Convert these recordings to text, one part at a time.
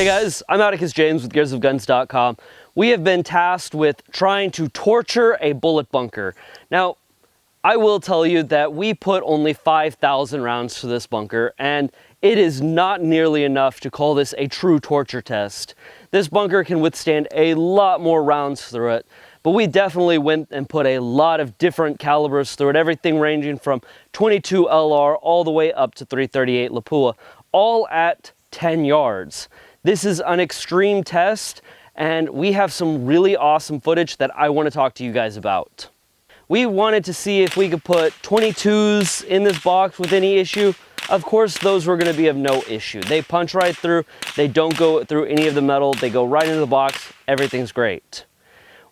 Hey guys, I'm Atticus James with gearsofguns.com. We have been tasked with trying to torture a bullet bunker. Now, I will tell you that we put only 5,000 rounds to this bunker, and it is not nearly enough to call this a true torture test. This bunker can withstand a lot more rounds through it, but we definitely went and put a lot of different calibers through it, everything ranging from 22 LR all the way up to 338 Lapua, all at 10 yards. This is an extreme test, and we have some really awesome footage that I want to talk to you guys about. We wanted to see if we could put 22s in this box with any issue. Of course, those were going to be of no issue. They punch right through, they don't go through any of the metal, they go right into the box, everything's great.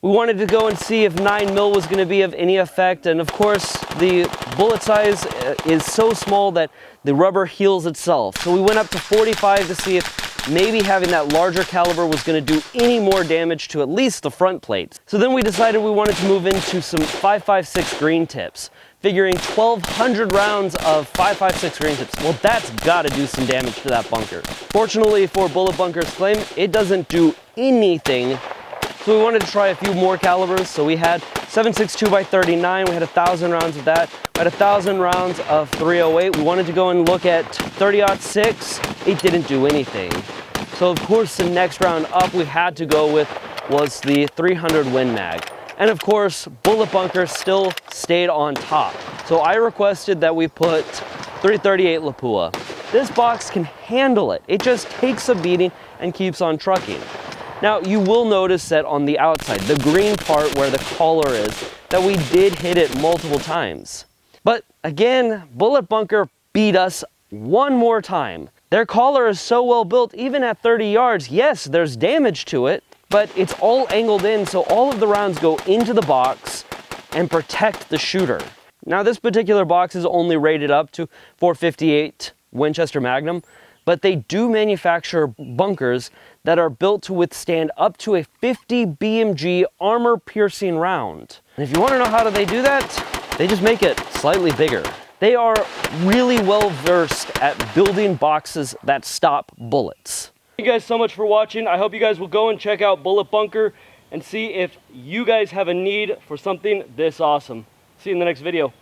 We wanted to go and see if 9mm was going to be of any effect, and of course, the bullet size is so small that the rubber heals itself. So we went up to 45 to see if maybe having that larger caliber was going to do any more damage to at least the front plates. So then we decided we wanted to move into some 5.56 green tips, figuring 1,200 rounds of 5.56 green tips. Well, that's got to do some damage to that bunker. Fortunately for Bullet Bunker's claim, it doesn't do anything. So we wanted to try a few more calibers. So we had 7.62 by 39, we had 1,000 rounds of that. We had 1,000 rounds of 308. We wanted to go and look at 30-06. It didn't do anything. So of course the next round up we had to go with was the 300 Win Mag. And of course, Bullet Bunker still stayed on top. So I requested that we put 338 Lapua. This box can handle it. It just takes a beating and keeps on trucking. Now, you will notice that on the outside, the green part where the collar is, that we did hit it multiple times. But again, Bullet Bunker beat us one more time. Their collar is so well built, even at 30 yards, yes, there's damage to it, but it's all angled in, so all of the rounds go into the box and protect the shooter. Now, this particular box is only rated up to 458 Winchester Magnum, but they do manufacture bunkers that are built to withstand up to a 50 BMG armor-piercing round. And if you want to know how they do that, they just make it slightly bigger. They are really well versed at building boxes that stop bullets. Thank you guys so much for watching. I hope you guys will go and check out Bullet Bunker and see if you guys have a need for something this awesome. See you in the next video.